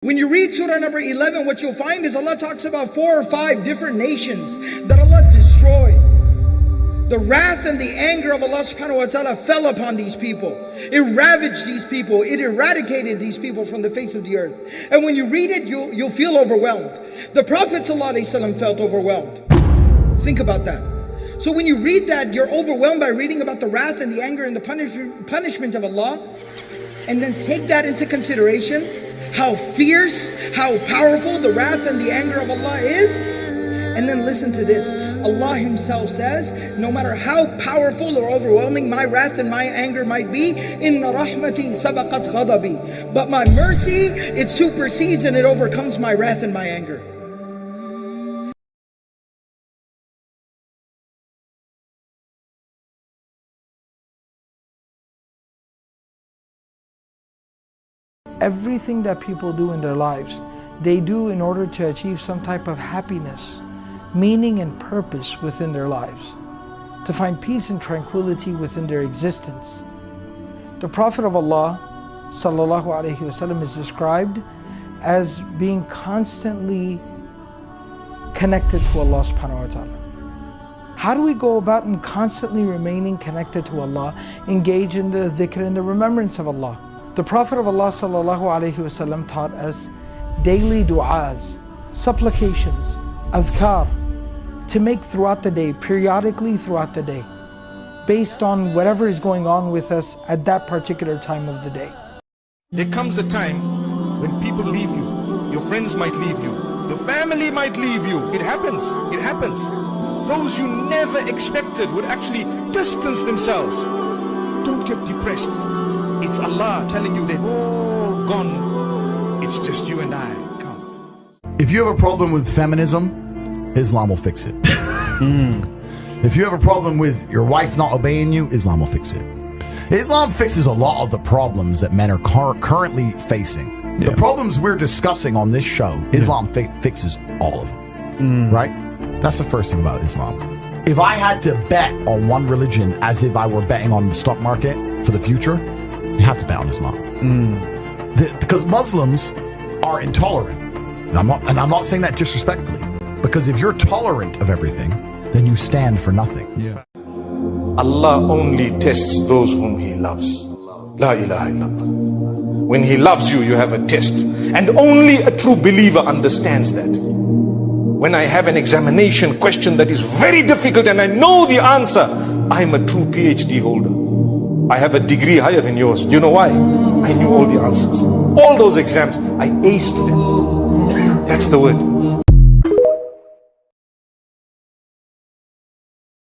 When you read Surah number 11, what you'll find is Allah talks about 4 or 5 different nations that Allah destroyed. The wrath and the anger of Allah subhanahu wa ta'ala fell upon these people. It ravaged these people. It eradicated these people from the face of the earth. And when you read it, you'll feel overwhelmed. The Prophet ﷺ felt overwhelmed. Think about that. So when you read that, you're overwhelmed by reading about the wrath and the anger and the punishment of Allah. And then take that into consideration, how fierce, how powerful the wrath and the anger of Allah is. And then listen to this. Allah Himself says, no matter how powerful or overwhelming my wrath and my anger might be, Inna rahmati sabaqat ghadabi. But my mercy, it supersedes and it overcomes my wrath and my anger. Everything that people do in their lives, they do in order to achieve some type of happiness, meaning and purpose within their lives, to find peace and tranquility within their existence. The Prophet of Allah sallallahu alaihi wasallam is described as being constantly connected to Allah subhanahu wa ta'ala. How do we go about in constantly remaining connected to Allah, engage in the dhikr and the remembrance of Allah? The Prophet of Allah sallallahu alaihi wasallam taught us daily du'as, supplications, adhkar, to make throughout the day, periodically throughout the day, based on whatever is going on with us at that particular time of the day. There comes a time when people leave you, your friends might leave you, your family might leave you. It happens, it happens. Those you never expected would actually distance themselves. Don't get depressed. It's Allah telling you they've all gone. It's just you and I. Come. If you have a problem with feminism, Islam will fix it. If you have a problem with your wife not obeying you, Islam will fix it. Islam fixes a lot of the problems that men are currently facing. The problems we're discussing on this show, Islam fixes all of them. Right? That's the first thing about Islam. If I had to bet on one religion as if I were betting on the stock market for the future, you have to bet on Islam. Because Muslims are intolerant. And I'm not saying that disrespectfully. Because if you're tolerant of everything, then you stand for nothing. Allah only tests those whom He loves. La ilaha illallah. When He loves you, you have a test. And only a true believer understands that. When I have an examination question that is very difficult and I know the answer, I'm a true PhD holder. I have a degree higher than yours. You know why? I knew all the answers. All those exams, I aced them. That's the word.